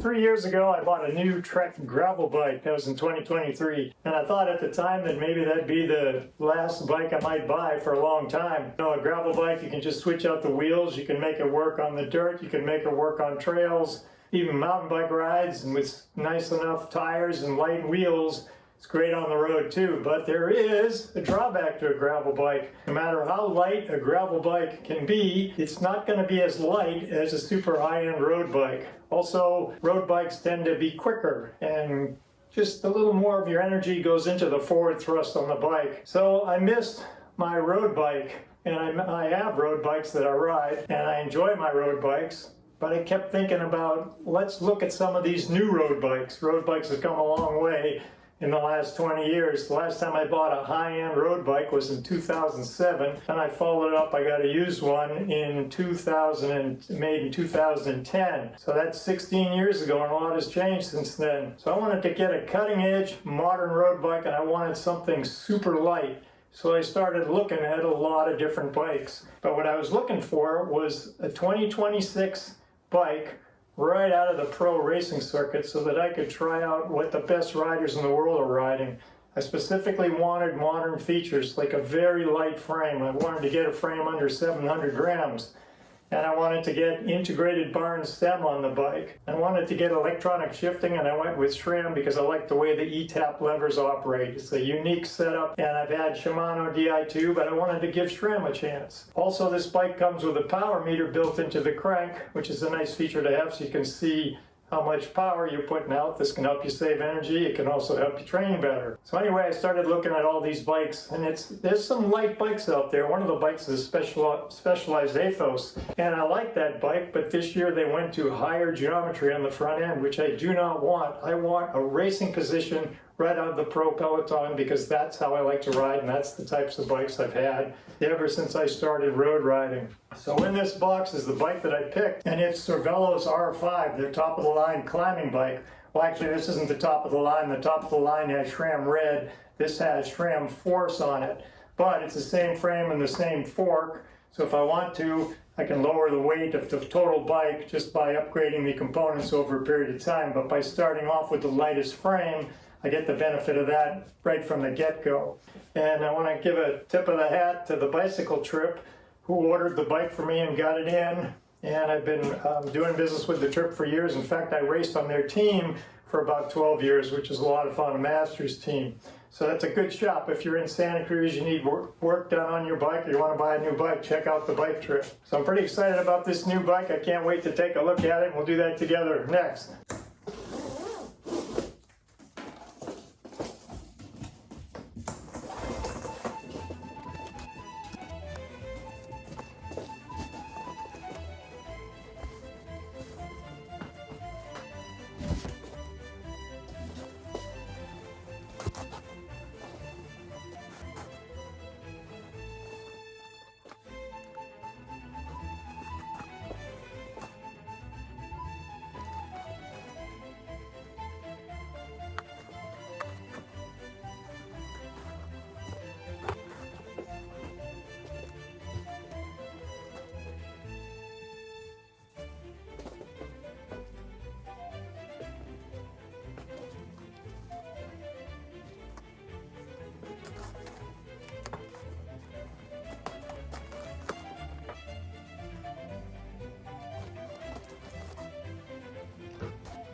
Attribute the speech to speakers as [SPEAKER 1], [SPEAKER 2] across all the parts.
[SPEAKER 1] 3 years ago, I bought a new Trek gravel bike. That was in 2023. And I thought at the time that maybe that'd be the last bike I might buy for a long time. You know, a gravel bike, you can just switch out the wheels. You can make it work on the dirt. You can make it work on trails, even mountain bike rides, and with nice enough tires and light wheels. It's great on the road too, but there is a drawback to a gravel bike. No matter how light a gravel bike can be, it's not going to be as light as a super high-end road bike. Also, road bikes tend to be quicker and just a little more of your energy goes into the forward thrust on the bike. So I missed my road bike, and I have road bikes that I ride, and I enjoy my road bikes. But I kept thinking about, let's look at some of these new road bikes. Road bikes have come a long way in the last 20 years. The last time I bought a high-end road bike was in 2007, and I followed it up. I got a used one in made in 2010. So that's 16 years ago, and a lot has changed since then. So I wanted to get a cutting-edge, modern road bike, and I wanted something super light. So I started looking at a lot of different bikes. But what I was looking for was a 2026 bike right out of the pro racing circuit so that I could try out what the best riders in the world are riding. I specifically wanted modern features, like a very light frame. I wanted to get a frame under 700 grams. And I wanted to get integrated bar and stem on the bike. I wanted to get electronic shifting, and I went with SRAM because I like the way the E-tap levers operate. It's a unique setup, and I've had Shimano Di2, but I wanted to give SRAM a chance. Also, this bike comes with a power meter built into the crank, which is a nice feature to have so you can see how much power you're putting out. This can help you save energy. It can also help you train better. So anyway, I started looking at all these bikes, and there's some light bikes out there. One of the bikes is a Specialized Ethos, and I like that bike, but this year they went to higher geometry on the front end, which I do not want. I want a racing position right out of the pro peloton because that's how I like to ride, and that's the types of bikes I've had ever since I started road riding. So in this box is the bike that I picked, and it's Cervélo's R5, their top of the line climbing bike. Well, actually, this isn't the top of the line. The top of the line has SRAM Red. This has SRAM Force on it, but it's the same frame and the same fork. So if I want to, I can lower the weight of the total bike just by upgrading the components over a period of time. But by starting off with the lightest frame, I get the benefit of that right from the get-go. And I want to give a tip of the hat to the Bicycle Trip, who ordered the bike for me and got it in. And I've been doing business with the Trip for years. In fact, I raced on their team for about 12 years, which is a lot of fun, a master's team. So that's a good shop. If you're in Santa Cruz, you need work done on your bike, or you want to buy a new bike, check out the Bike Trip. So I'm pretty excited about this new bike. I can't wait to take a look at it, and we'll do that together next.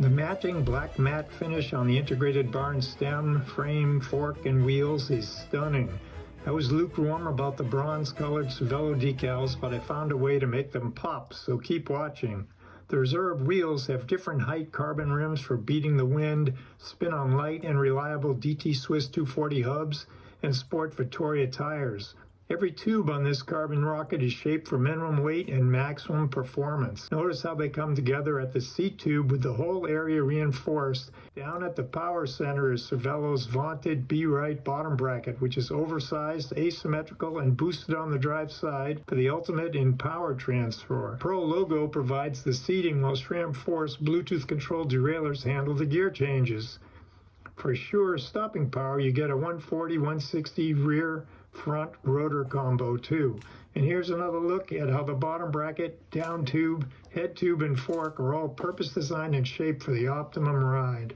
[SPEAKER 1] The matching black matte finish on the integrated bar and stem, frame, fork, and wheels is stunning. I was lukewarm about the bronze-colored Cervélo decals, but I found a way to make them pop, so keep watching. The reserve wheels have different height carbon rims for beating the wind, spin on light and reliable DT Swiss 240 hubs, and sport Vittoria tires. Every tube on this carbon rocket is shaped for minimum weight and maximum performance. Notice how they come together at the seat tube with the whole area reinforced. Down at the power center is Cervélo's vaunted B-Right bottom bracket, which is oversized, asymmetrical, and boosted on the drive side for the ultimate in power transfer. Pro logo provides the seating, while SRAM Force Bluetooth-controlled derailleurs handle the gear changes. For sure stopping power, you get a 140, 160 rear front rotor combo too. And here's another look at how the bottom bracket, down tube, head tube, and fork are all purpose designed and shaped for the optimum ride.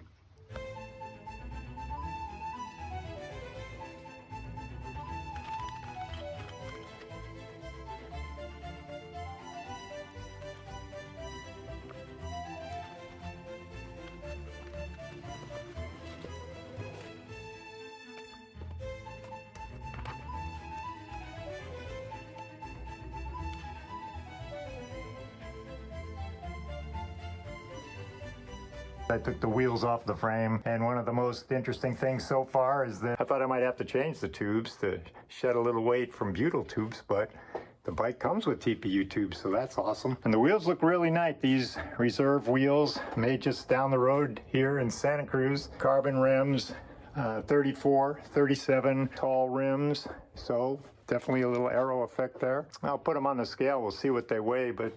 [SPEAKER 1] I took the wheels off the frame, and one of the most interesting things so far is that I thought I might have to change the tubes to shed a little weight from butyl tubes, but the bike comes with TPU tubes, so that's awesome. And the wheels look really nice. These reserve wheels made just down the road here in Santa Cruz. Carbon rims, 34, 37 tall rims, so definitely a little aero effect there. I'll put them on the scale, we'll see what they weigh, but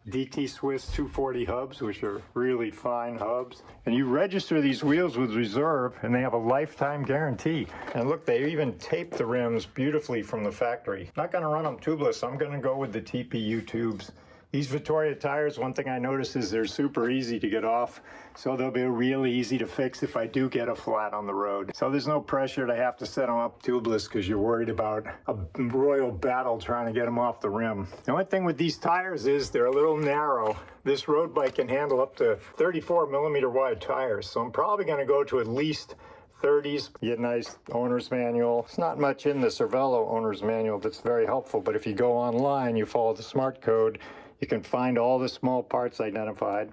[SPEAKER 1] DT Swiss 240 hubs, which are really fine hubs. And you register these wheels with reserve, and they have a lifetime guarantee. And look, they even tape the rims beautifully from the factory. Not gonna run them tubeless, I'm gonna go with the TPU tubes. These Vittoria tires, one thing I noticed is they're super easy to get off, so they'll be really easy to fix if I do get a flat on the road. So there's no pressure to have to set them up tubeless because you're worried about a royal battle trying to get them off the rim. The only thing with these tires is they're a little narrow. This road bike can handle up to 34 millimeter wide tires, so I'm probably going to go to at least 30s. You get a nice owner's manual. It's not much in the Cervélo owner's manual that's very helpful, but if you go online, you follow the smart code, you can find all the small parts identified.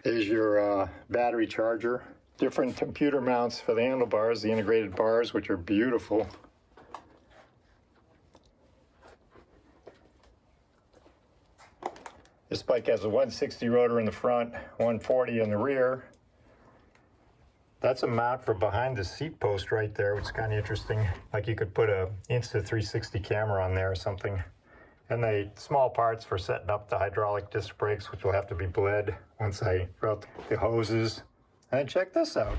[SPEAKER 1] There's your battery charger. Different computer mounts for the handlebars, the integrated bars, which are beautiful. This bike has a 160 rotor in the front, 140 in the rear. That's a mount for behind the seat post right there, which is kind of interesting. Like you could put a Insta360 camera on there or something. And the small parts for setting up the hydraulic disc brakes, which will have to be bled once I route the hoses. And check this out.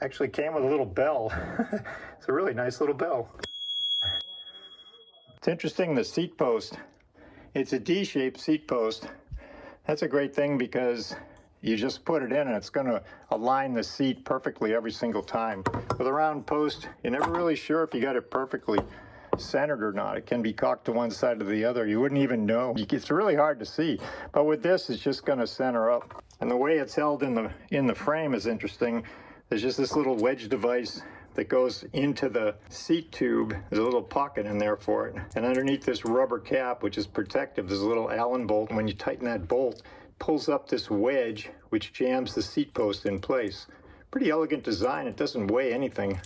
[SPEAKER 1] Actually came with a little bell. It's a really nice little bell. It's interesting, the seat post. It's a D-shaped seat post. That's a great thing because you just put it in and it's going to align the seat perfectly every single time. With a round post, you're never really sure if you got it perfectly centered or not. It can be cocked to one side or the other. You wouldn't even know. It's really hard to see. But with this, it's just going to center up. And the way it's held in the frame is interesting. There's just this little wedge device that goes into the seat tube. There's a little pocket in there for it. And underneath this rubber cap, which is protective, there's a little Allen bolt. And when you tighten that bolt, it pulls up this wedge, which jams the seat post in place. Pretty elegant design. It doesn't weigh anything.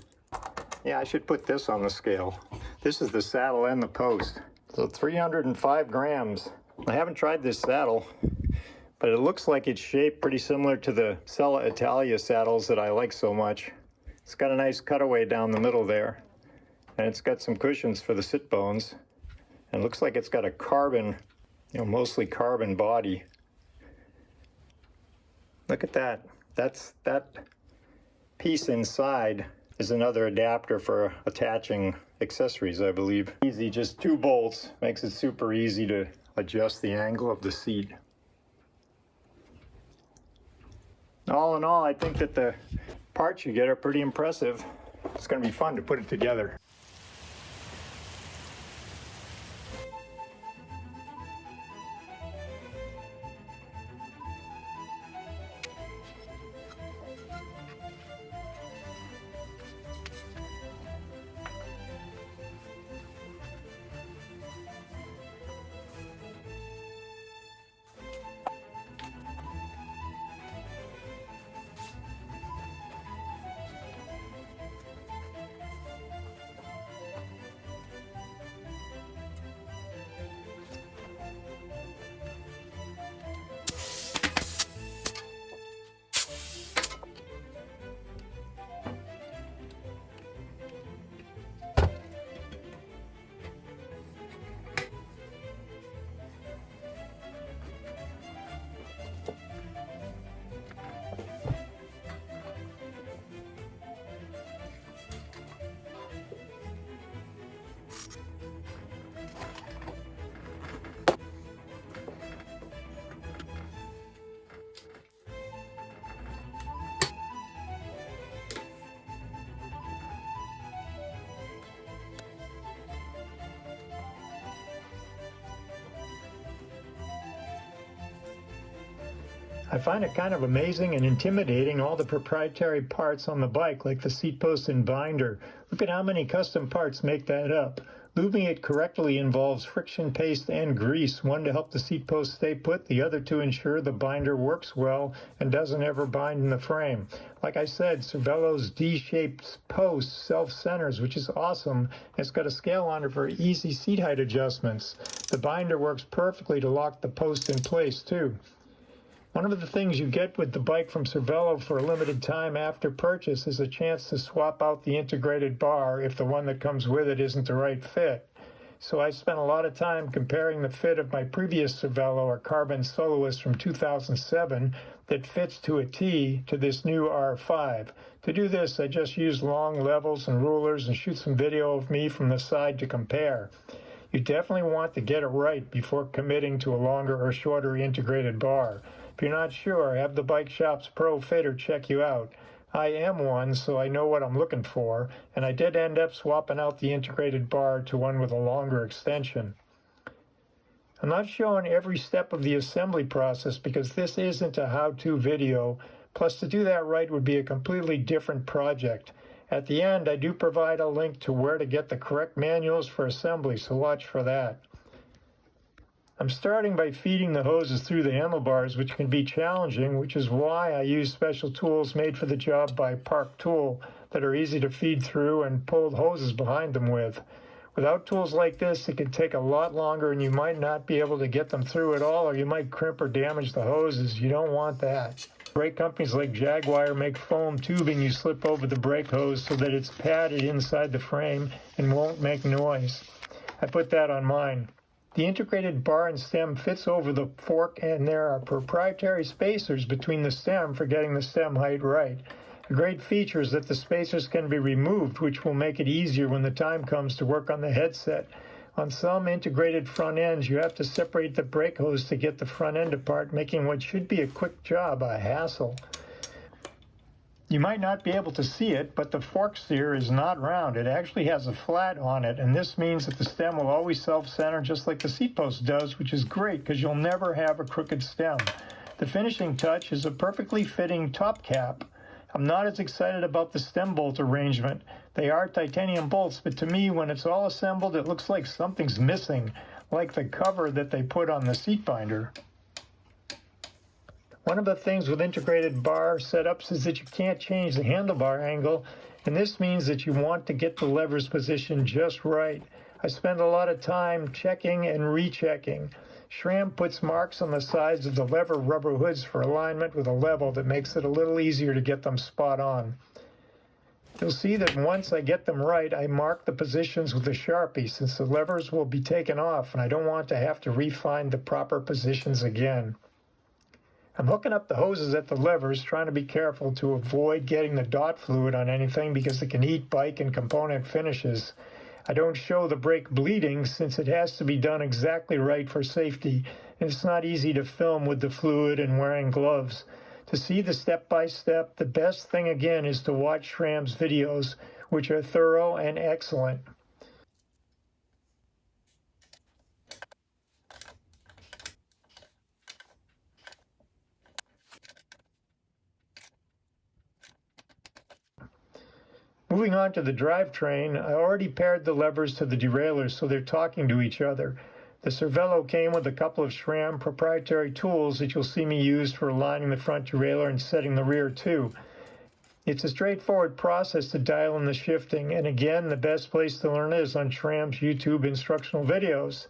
[SPEAKER 1] Yeah, I should put this on the scale. This is the saddle and the post. So 305 grams. I haven't tried this saddle, but it looks like it's shaped pretty similar to the Sella Italia saddles that I like so much. It's got a nice cutaway down the middle there, and it's got some cushions for the sit bones. And it looks like it's got a carbon, mostly carbon body. Look at that. That piece inside is another adapter for attaching accessories, I believe. Easy, just 2 bolts. Makes it super easy to adjust the angle of the seat. All in all, I think that the parts you get are pretty impressive. It's going to be fun to put it together. I find it kind of amazing and intimidating, all the proprietary parts on the bike, like the seat post and binder. Look at how many custom parts make that up. Lubing it correctly involves friction paste and grease, one to help the seat post stay put, the other to ensure the binder works well and doesn't ever bind in the frame. Like I said, Cervelo's D-shaped post self-centers, which is awesome. It's got a scale on it for easy seat height adjustments. The binder works perfectly to lock the post in place too. One of the things you get with the bike from Cervélo for a limited time after purchase is a chance to swap out the integrated bar if the one that comes with it isn't the right fit. So I spent a lot of time comparing the fit of my previous Cervélo, a carbon soloist from 2007, that fits to a T, to this new R5. To do this, I just used long levels and rulers and shoot some video of me from the side to compare. You definitely want to get it right before committing to a longer or shorter integrated bar. If you're not sure, have the bike shop's pro fitter check you out. I am one, so I know what I'm looking for, and I did end up swapping out the integrated bar to one with a longer extension. I'm not showing every step of the assembly process because this isn't a how-to video, plus to do that right would be a completely different project. At the end, I do provide a link to where to get the correct manuals for assembly, so watch for that. I'm starting by feeding the hoses through the handlebars, which can be challenging, which is why I use special tools made for the job by Park Tool that are easy to feed through and pull hoses behind them with. Without tools like this, it can take a lot longer and you might not be able to get them through at all, or you might crimp or damage the hoses. You don't want that. Brake companies like Jaguar make foam tubing you slip over the brake hose so that it's padded inside the frame and won't make noise. I put that on mine. The integrated bar and stem fits over the fork, and there are proprietary spacers between the stem for getting the stem height right. A great feature is that the spacers can be removed, which will make it easier when the time comes to work on the headset. On some integrated front ends, you have to separate the brake hose to get the front end apart, making what should be a quick job a hassle. You might not be able to see it, but the fork steer is not round. It actually has a flat on it, and this means that the stem will always self-center just like the seat post does, which is great because you'll never have a crooked stem. The finishing touch is a perfectly fitting top cap. I'm not as excited about the stem bolt arrangement. They are titanium bolts, but to me, when it's all assembled, it looks like something's missing, like the cover that they put on the seat binder. One of the things with integrated bar setups is that you can't change the handlebar angle, and this means that you want to get the levers positioned just right. I spend a lot of time checking and rechecking. SRAM puts marks on the sides of the lever rubber hoods for alignment with a level that makes it a little easier to get them spot on. You'll see that once I get them right, I mark the positions with a Sharpie since the levers will be taken off and I don't want to have to refine the proper positions again. I'm hooking up the hoses at the levers, trying to be careful to avoid getting the dot fluid on anything because it can eat bike and component finishes. I don't show the brake bleeding since it has to be done exactly right for safety, and it's not easy to film with the fluid and wearing gloves. To see the step-by-step, the best thing again is to watch SRAM's videos, which are thorough and excellent. Moving on to the drivetrain, I already paired the levers to the derailleurs so they're talking to each other. The Cervélo came with a couple of SRAM proprietary tools that you'll see me use for aligning the front derailleur and setting the rear too. It's a straightforward process to dial in the shifting, and again, the best place to learn is on SRAM's YouTube instructional videos.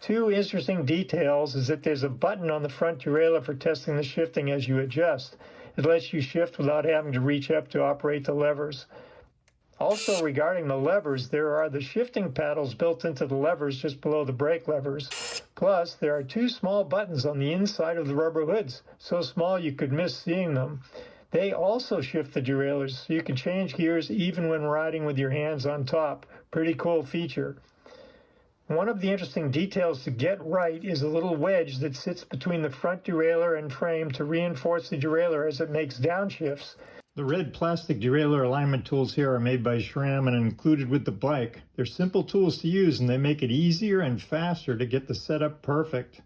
[SPEAKER 1] Two interesting details is that there's a button on the front derailleur for testing the shifting as you adjust. It lets you shift without having to reach up to operate the levers. Also, regarding the levers, there are the shifting paddles built into the levers just below the brake levers. Plus, there are two small buttons on the inside of the rubber hoods, so small you could miss seeing them. They also shift the derailleurs, so you can change gears even when riding with your hands on top. Pretty cool feature. One of the interesting details to get right is a little wedge that sits between the front derailleur and frame to reinforce the derailleur as it makes downshifts. The red plastic derailleur alignment tools here are made by SRAM and included with the bike. They're simple tools to use and they make it easier and faster to get the setup perfect.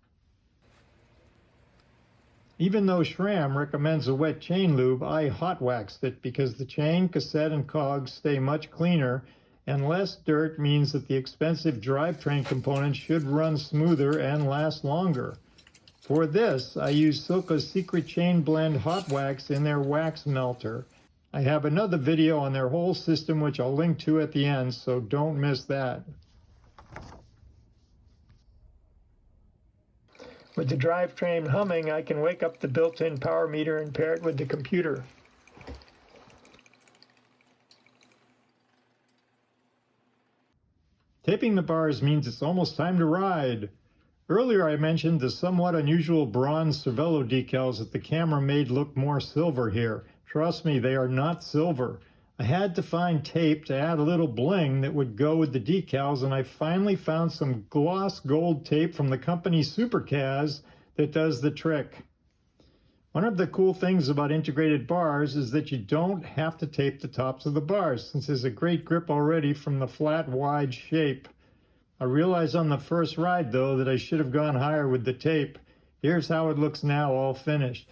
[SPEAKER 1] Even though SRAM recommends a wet chain lube, I hot waxed it because the chain, cassette, and cogs stay much cleaner, and less dirt means that the expensive drivetrain components should run smoother and last longer. For this, I use Silka's Secret Chain Blend hot wax in their wax melter. I have another video on their whole system which I'll link to at the end, so don't miss that. With the drivetrain humming, I can wake up the built-in power meter and pair it with the computer. Taping the bars means it's almost time to ride. Earlier I mentioned the somewhat unusual bronze Cervélo decals that the camera made look more silver here. Trust me, they are not silver. I had to find tape to add a little bling that would go with the decals, and I finally found some gloss gold tape from the company Supercaz that does the trick. One of the cool things about integrated bars is that you don't have to tape the tops of the bars, since there's a great grip already from the flat, wide shape. I realized on the first ride, though, that I should have gone higher with the tape. Here's how it looks now, all finished.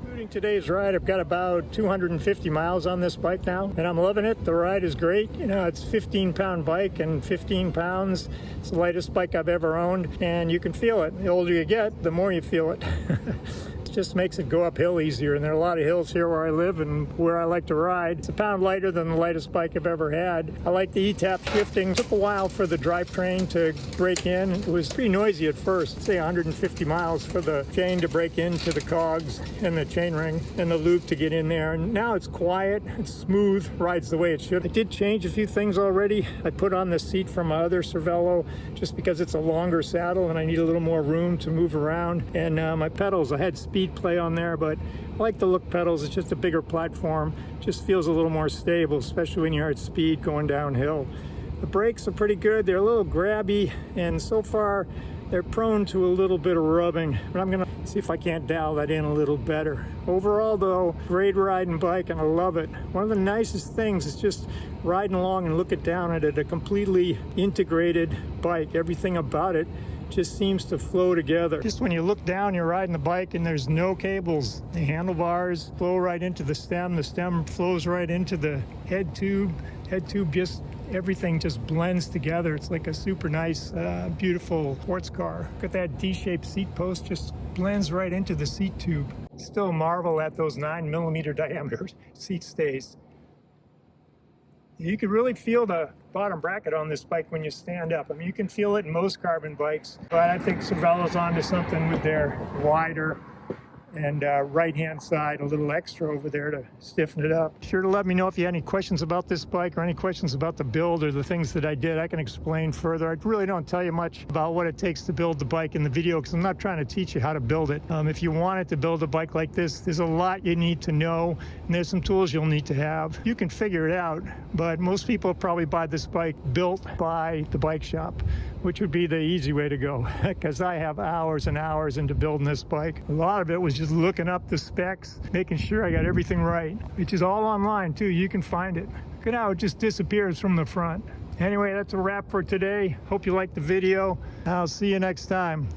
[SPEAKER 1] Including today's ride, I've got about 250 miles on this bike now, and I'm loving it. The ride is great. You know, it's a 15-pound bike, and 15 pounds, it's the lightest bike I've ever owned, and you can feel it. The older you get, the more you feel it. It just makes it go uphill easier, and there are a lot of hills here where I live and where I like to ride. It's a pound lighter than the lightest bike I've ever had. I like the E-tap shifting. It took a while for the drivetrain to break in. It was pretty noisy at first, say 150 miles for the chain to break into the cogs and the chain ring and the loop to get in there. And now it's quiet, it's smooth, rides the way it should. I did change a few things already. I put on the seat from my other Cervélo just because it's a longer saddle and I need a little more room to move around. And my pedals, I had speed play on there, but I like the look pedals. It's just a bigger platform. Just feels a little more stable, especially when you're at speed going downhill. The brakes are pretty good. They're a little grabby, and so far they're prone to a little bit of rubbing, but I'm gonna see if I can't dial that in a little better. Overall though, great riding bike, and I love it. One of the nicest things is just riding along and looking down at it. A completely integrated bike. Everything about it just seems to flow together. Just when you look down, you're riding the bike and there's no cables. The handlebars flow right into the stem flows right into the head tube. Just everything just blends together. It's like a super nice, beautiful sports car. Look at that D-shaped seat post, just blends right into the seat tube. Still marvel at those 9mm diameter seat stays. You can really feel the bottom bracket on this bike when you stand up. I mean, you can feel it in most carbon bikes, but I think Cervélo's onto something with their wider and right-hand side, a little extra over there to stiffen it up. Sure to let me know if you have any questions about this bike or any questions about the build or the things that I did. I can explain further. I really don't tell you much about what it takes to build the bike in the video because I'm not trying to teach you how to build it. If you wanted to build a bike like this, there's a lot you need to know, and there's some tools you'll need to have. You can figure it out, but most people probably buy this bike built by the bike shop, which would be the easy way to go because I have hours and hours into building this bike. A lot of it was just looking up the specs, making sure I got everything right, which is all online too. You can find it. Look at how it just disappears from the front. Anyway, that's a wrap for today. Hope you liked the video. I'll see you next time.